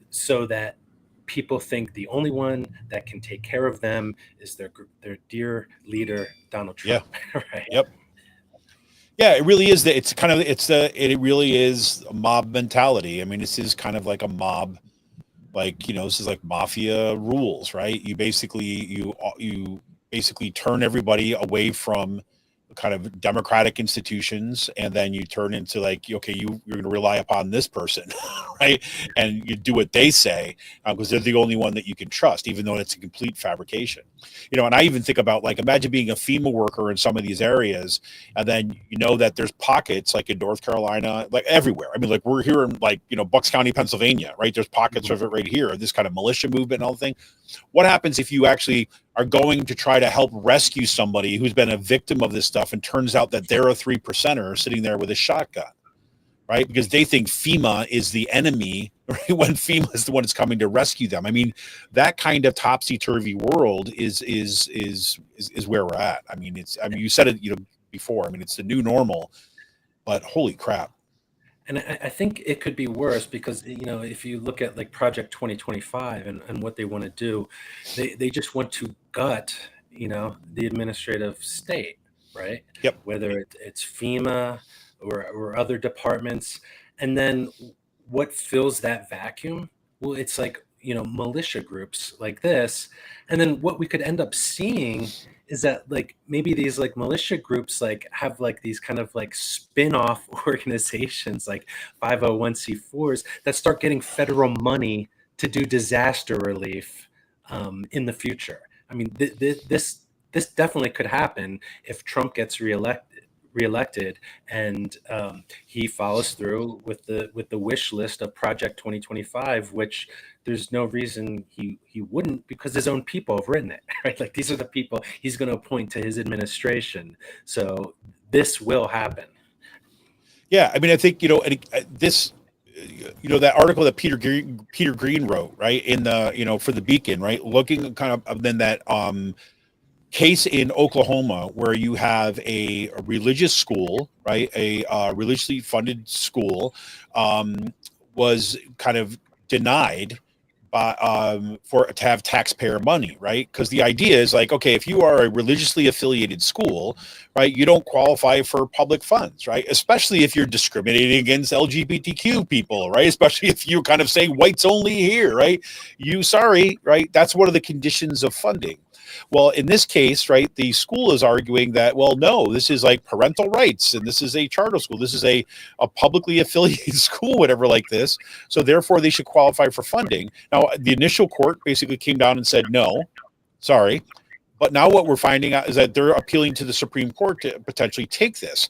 so that people think the only one that can take care of them is their dear leader, Donald Trump. Yeah. Right. Yep. Yeah, it really is. It really is a mob mentality. I mean, this is kind of like a mob, like, this is like mafia rules, right? You basically turn everybody away from kind of democratic institutions, and then you turn into like, okay, you're going to rely upon this person, right? And you do what they say because they're the only one that you can trust, even though it's a complete fabrication. And I even think about, like, imagine being a FEMA worker in some of these areas, and then that there's pockets like in North Carolina, like everywhere. I mean, like we're here in like Bucks County, Pennsylvania, right? There's pockets of it right here. This kind of militia movement and all the thing. What happens if you actually are going to try to help rescue somebody who's been a victim of this stuff, and turns out that they're a 3%er sitting there with a shotgun, right? Because they think FEMA is the enemy, right? When FEMA is the one that's coming to rescue them. I mean, that kind of topsy-turvy world is where we're at. I mean, you said it, before. I mean, it's the new normal, but holy crap. And I think it could be worse because, if you look at like Project 2025 and what they want to do, they just want to gut the administrative state, right? Yep. Whether it's FEMA or other departments. And then what fills that vacuum? Well, it's like, militia groups like this. And then what we could end up seeing is that like maybe these like militia groups like have like these kind of like spin-off organizations like 501c4s that start getting federal money to do disaster relief in the future. I mean, this definitely could happen if Trump gets reelected, and he follows through with the wish list of Project 2025, which there's no reason he wouldn't, because his own people have written it, right? Like these are the people he's going to appoint to his administration. So this will happen. Yeah, I mean, I think this, that article that Peter Green wrote, right, in the for the Beacon, right, looking kind of then that case in Oklahoma where you have a religious school, right, a religiously funded school, was kind of denied by to have taxpayer money, right? Because the idea is like, okay, if you are a religiously affiliated school, right, you don't qualify for public funds, right? Especially if you're discriminating against LGBTQ people, right? Especially if you kind of say whites only here, right? Right? That's one of the conditions of funding. Well, in this case, right, the school is arguing that, well, no, this is like parental rights, and this is a charter school. This is a publicly affiliated school, whatever like this. So therefore, they should qualify for funding. Now, the initial court basically came down and said, no, sorry. But now what we're finding out is that they're appealing to the Supreme Court to potentially take this.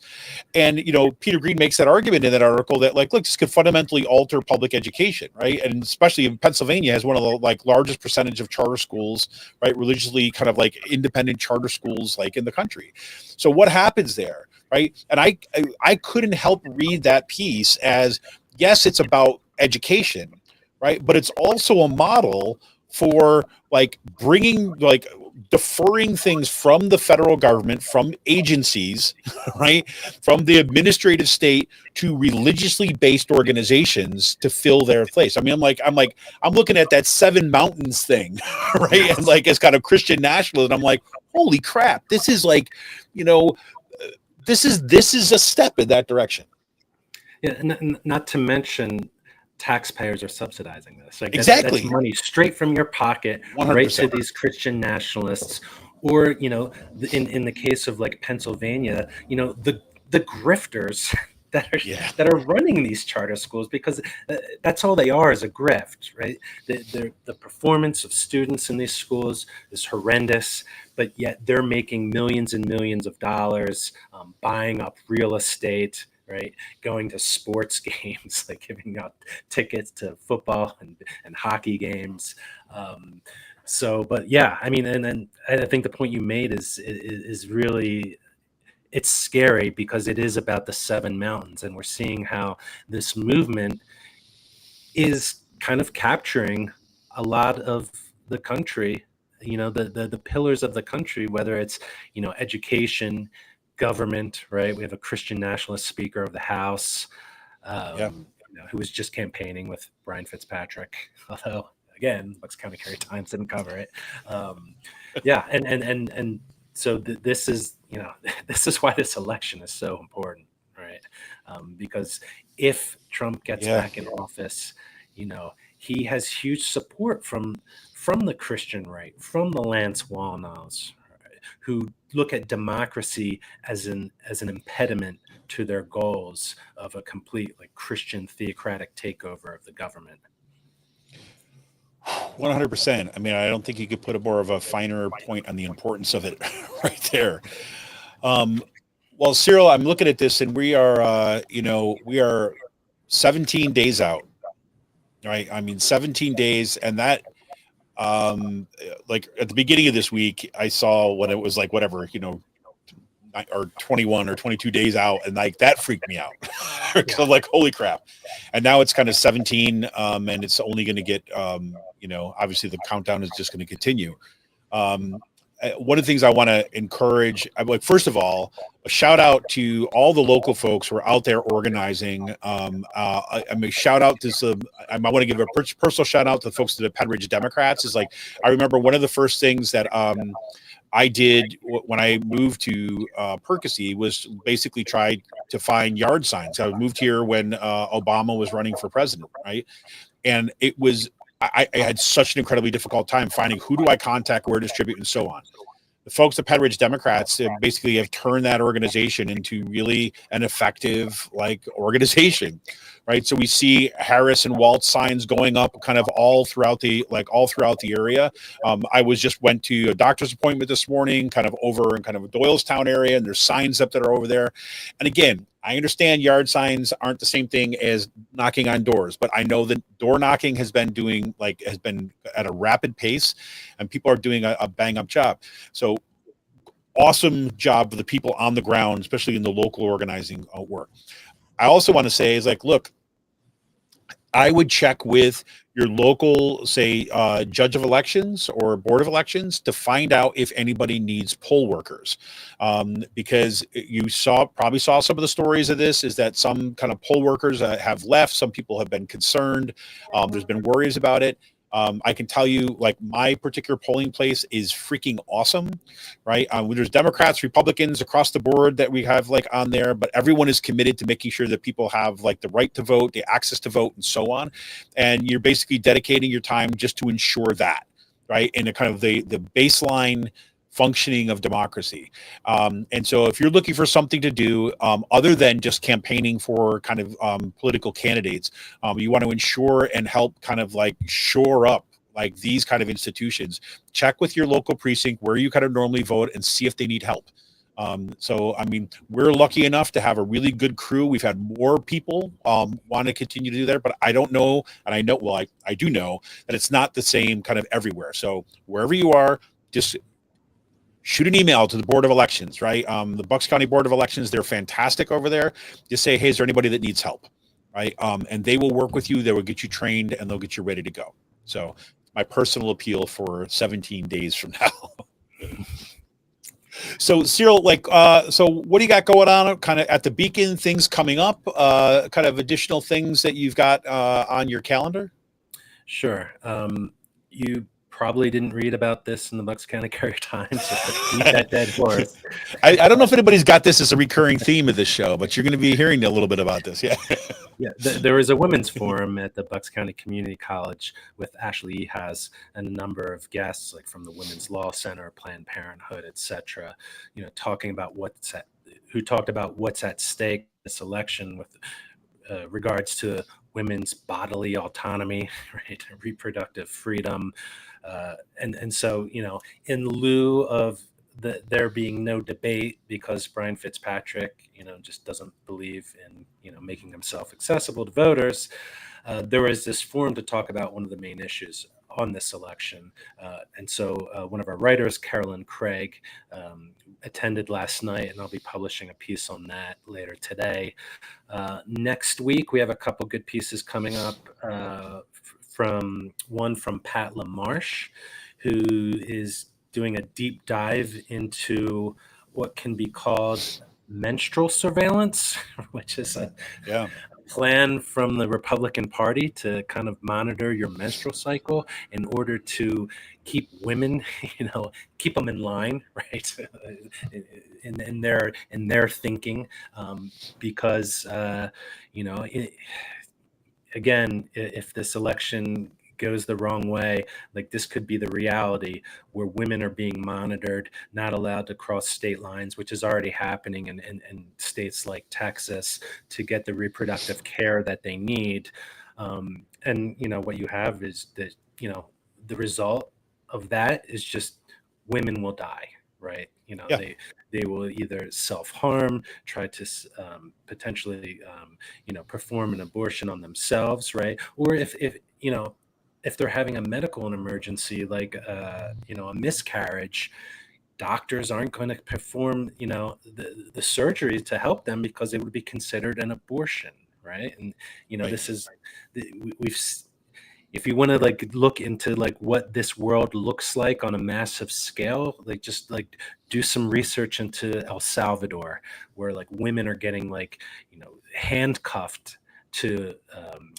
And, Peter Green makes that argument in that article that like, look, this could fundamentally alter public education, right? And especially in Pennsylvania has one of the like largest percentage of charter schools, right? Religiously kind of like independent charter schools like in the country. So what happens there, right? And I couldn't help read that piece as, yes, it's about education, right? But it's also a model for like bringing like deferring things from the federal government, from agencies, right, from the administrative state to religiously based organizations to fill their place. I mean, I'm looking at that Seven Mountains thing, right, and like it's kind of Christian nationalism. I'm like, holy crap, this is like, this is a step in that direction. Yeah, not to mention taxpayers are subsidizing this. Like exactly, that's money straight from your pocket, 100%. Right to these Christian nationalists, or in the case of like Pennsylvania, the grifters that are running these charter schools, because that's all they are, is a grift, right? The performance of students in these schools is horrendous, but yet they're making millions and millions of dollars buying up real estate, right? Going to sports games, like giving out tickets to football and hockey games. But yeah, I mean, and then I think the point you made is really, it's scary because it is about the Seven Mountains, and we're seeing how this movement is kind of capturing a lot of the country, the pillars of the country, whether it's, education, government, right? We have a Christian nationalist Speaker of the House, who was just campaigning with Brian Fitzpatrick, although again, Bucks County Courier-Times didn't cover it. And so this is, this is why this election is so important, right? Because if Trump gets back in office, he has huge support from the Christian right, from the Lance Wallnaus, who look at democracy as an impediment to their goals of a complete like Christian theocratic takeover of the government. 100%. I mean, I don't think you could put a more of a finer point on the importance of it right there. Well, Cyril, I'm looking at this, and we are 17 days out, right? I mean, 17 days, and that, like at the beginning of this week, I saw when it was like whatever, or 21 or 22 days out, and like that freaked me out. So like, holy crap. And now it's kind of 17, and it's only going to get, obviously the countdown is just going to continue. One of the things I want to encourage, first of all, a shout out to all the local folks who are out there organizing. I mean, shout out to I want to give a personal shout out to the folks to the Penn Ridge Democrats. Is like, I remember one of the first things that I did when I moved to Percy was basically try to find yard signs. I moved here when Obama was running for president, right? And it was I had such an incredibly difficult time finding who do I contact, where to distribute, and so on. The folks at Pet Ridge Democrats basically have turned that organization into really an effective organization, right? So we see Harris and Waltz signs going up kind of all throughout the area. I went to a doctor's appointment this morning, kind of over in kind of Doylestown area, and there's signs up that are over there. And again, I understand yard signs aren't the same thing as knocking on doors, but I know that door knocking has been at a rapid pace, and people are doing a bang up job. So awesome job for the people on the ground, especially in the local organizing work. I also want to say is look, I would check with your local, say, judge of elections or board of elections to find out if anybody needs poll workers, because you probably saw some of the stories of this. Is that some kind of poll workers have left? Some people have been concerned. There's been worries about it. I can tell you, my particular polling place is freaking awesome, right? There's Democrats, Republicans across the board that we have on there, but everyone is committed to making sure that people have the right to vote, the access to vote, and so on. And you're basically dedicating your time just to ensure that, right? And the kind of the baseline functioning of democracy. And so if you're looking for something to do other than just campaigning for kind of political candidates, you want to ensure and help kind of shore up these kind of institutions. Check with your local precinct where you kind of normally vote and see if they need help. So, I mean, we're lucky enough to have a really good crew. We've had more people want to continue to do that, but I don't know. And I know, well, I do know that it's not the same kind of everywhere. So wherever you are, just shoot an email to the Board of Elections, right? The Bucks County Board of Elections, they're fantastic over there. Just say, hey, is there anybody that needs help, right? And they will work with you. They will get you trained, and they'll get you ready to go. So my personal appeal for 17 days from now. So Cyril, so what do you got going on kind of at the Beacon, things coming up, kind of additional things that you've got on your calendar? Sure. You probably didn't read about this in the Bucks County Courier-Times. So beat that dead horse. I don't know if anybody's got this as a recurring theme of this show, but you're going to be hearing a little bit about this. Yeah. Yeah. There was a women's forum at the Bucks County Community College with Ashley Ehas and a number of guests, from the Women's Law Center, Planned Parenthood, etc. Talking about what's at stake in this election with regards to women's bodily autonomy, right, reproductive freedom, and so in lieu of there being no debate because Brian Fitzpatrick just doesn't believe in making himself accessible to voters, there was this forum to talk about one of the main issues on this election, and so one of our writers, Carolyn Craig, attended last night, and I'll be publishing a piece on that later today. Next week, we have a couple good pieces coming up. From Pat LaMarche, who is doing a deep dive into what can be called menstrual surveillance, which is a plan from the Republican Party to kind of monitor your menstrual cycle in order to keep women, keep them in line, right? in their thinking, because again, if this election goes the wrong way, this could be the reality where women are being monitored, not allowed to cross state lines, which is already happening in states like Texas, to get the reproductive care that they need. And what you have is that the result of that is just women will die, right? They will either self-harm, try to potentially perform an abortion on themselves, right? Or if they're having a medical emergency like a miscarriage, doctors aren't going to perform the surgery to help them because it would be considered an abortion, right? And right. This is we've. If you want to look into what this world looks like on a massive scale, just do some research into El Salvador, where women are getting handcuffed to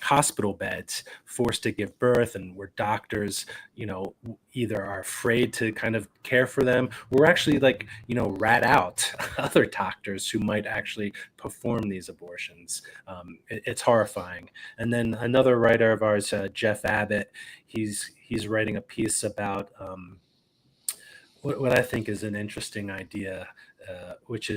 hospital beds, forced to give birth, and where doctors, either are afraid to kind of care for them, or actually rat out other doctors who might actually perform these abortions. It's horrifying. And then another writer of ours, Jeff Abbott, he's writing a piece about what I think is an interesting idea, which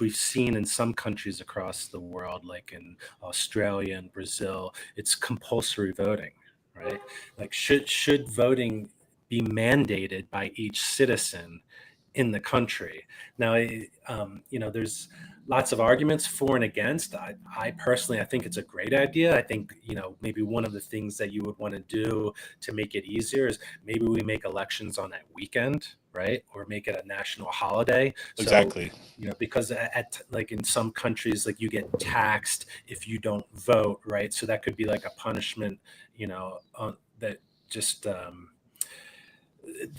we've seen in some countries across the world, like in Australia and Brazil. It's compulsory voting, right? Like should voting be mandated by each citizen in the country? Now, there's lots of arguments for and against. I personally, I think it's a great idea. I think, maybe one of the things that you would want to do to make it easier is maybe we make elections on that weekend, right? Or make it a national holiday. Exactly. So, because at like in some countries, like you get taxed if you don't vote, right? So that could be like a punishment,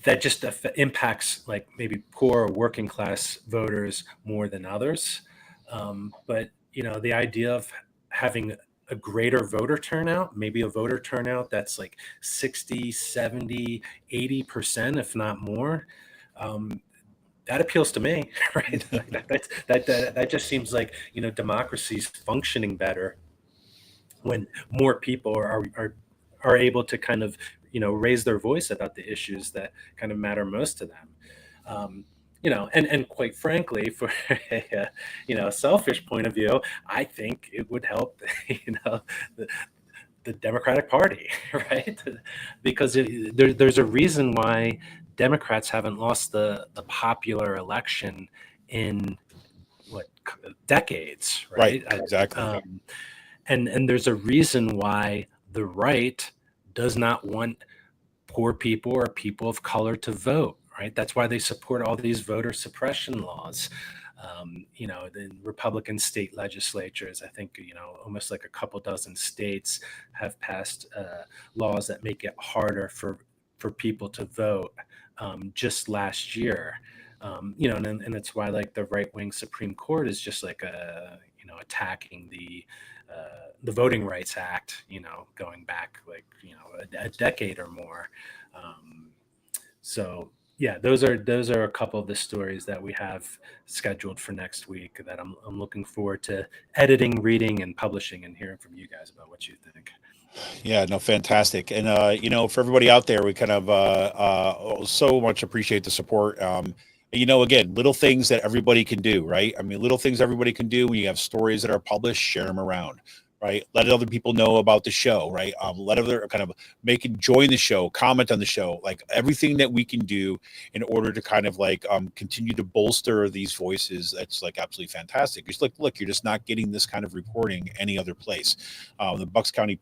that just impacts like maybe poor or working class voters more than others. But the idea of having a greater voter turnout, maybe a voter turnout that's like 60, 70, 80%, if not more, that appeals to me, right? that just seems like, democracy's functioning better when more people are able to kind of, raise their voice about the issues that kind of matter most to them. And quite frankly, for a selfish point of view, I think it would help, the Democratic Party, right? Because there's a reason why Democrats haven't lost the popular election in decades, right? Exactly. And there's a reason why the right does not want poor people or people of color to vote, right? That's why they support all these voter suppression laws. The Republican state legislatures, I think, almost like a couple dozen states have passed laws that make it harder for people to vote. Just last year, and it's why like the right-wing Supreme Court is just like attacking the Voting Rights Act, going back like a decade or more. So yeah, those are a couple of the stories that we have scheduled for next week that I'm looking forward to editing, reading, and publishing, and hearing from you guys about what you think. Yeah, no, fantastic. And, for everybody out there, we kind of so much appreciate the support. Again, little things that everybody can do, right? I mean, little things everybody can do when you have stories that are published, share them around, right? Let other people know about the show, right? Let other kind of join the show, comment on the show, like everything that we can do in order to kind of like continue to bolster these voices. That's like absolutely fantastic. It's like, look, you're just not getting this kind of reporting any other place. The Bucks County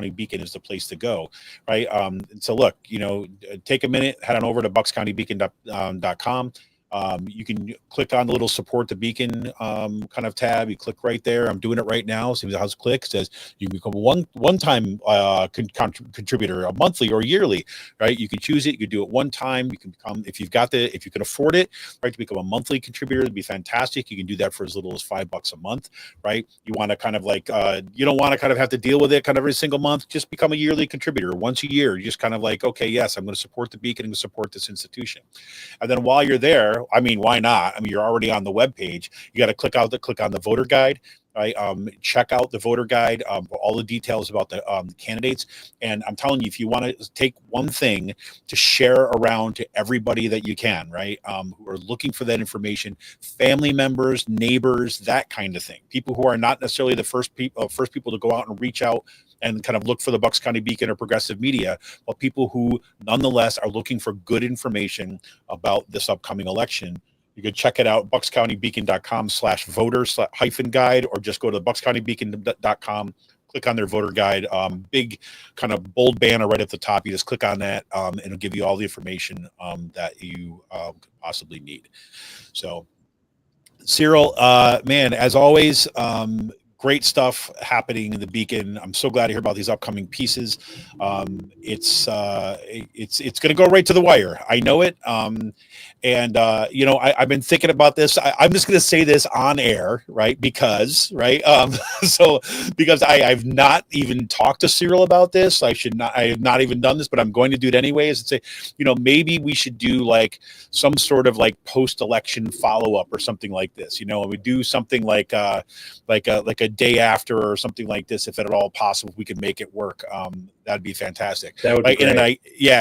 Beacon is the place to go, right? So look, take a minute, head on over to buckscountybeacon.com. You can click on the little support the Beacon kind of tab. You click right there. I'm doing it right now. See how it's click. It says you can become a one-time contributor, a monthly or yearly, right? You can choose it. You can do it one time. You can become, if you can afford it, right, to become a monthly contributor, it'd be fantastic. You can do that for as little as $5 a month, right? You want to kind of like, you don't want to kind of have to deal with it kind of every single month. Just become a yearly contributor once a year. You just kind of like, okay, yes, I'm going to support the Beacon and support this institution. And then while you're there, I mean, why not? I mean, you're already on the webpage. You got to click on the voter guide, right? Check out the voter guide, all the details about the candidates. And I'm telling you, if you want to take one thing to share around to everybody that you can, right? Who are looking for that information, family members, neighbors, that kind of thing. People who are not necessarily the first people to go out and reach out and kind of look for the Bucks County Beacon or progressive media, but people who nonetheless are looking for good information about this upcoming election. You can check it out, buckscountybeacon.com/voter-guide, or just go to buckscountybeacon.com, click on their voter guide, big kind of bold banner right at the top. You just click on that, and it'll give you all the information that you could possibly need. So, Cyril, man, as always, great stuff happening in the Beacon. I'm so glad to hear about these upcoming pieces. It's going to go right to the wire. I know it. I've been thinking about this. I'm just going to say this on air, right? Because I've not even talked to Cyril about this. I have not even done this, but I'm going to do it anyways and say, maybe we should do like some sort of like post-election follow-up or something like this. And we do something like a day after or something like this, if at all possible, we could make it work. That'd be fantastic. That would be great.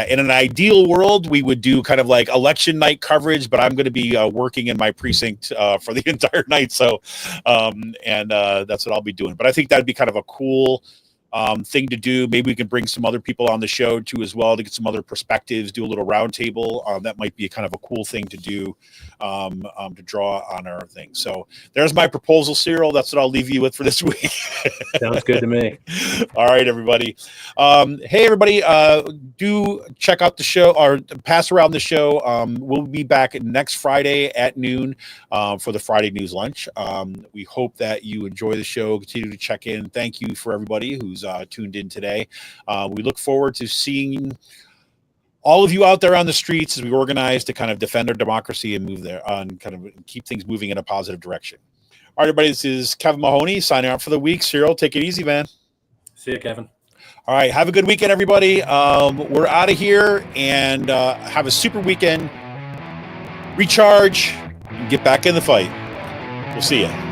In an ideal world, we would do kind of like election night coverage, but I'm going to be working in my precinct for the entire night. So, that's what I'll be doing. But I think that'd be kind of a cool thing to do. Maybe we can bring some other people on the show too as well to get some other perspectives, do a little roundtable. That might be kind of a cool thing to do to draw on our thing. So there's my proposal, Cyril. That's what I'll leave you with for this week. Sounds good to me. All right, everybody. Hey, everybody, do check out the show or pass around the show. We'll be back next Friday at noon for the Friday News Lunch. We hope that you enjoy the show. Continue to check in. Thank you for everybody who's tuned in today. We look forward to seeing all of you out there on the streets as we organize to kind of defend our democracy and move there on kind of keep things moving in a positive direction. All right, everybody, this is Kevin Mahoney signing out for the week. Cyril, take it easy, man. See you, Kevin. All right, have a good weekend, everybody. We're out of here and have a super weekend. Recharge and get back in the fight. We'll see you.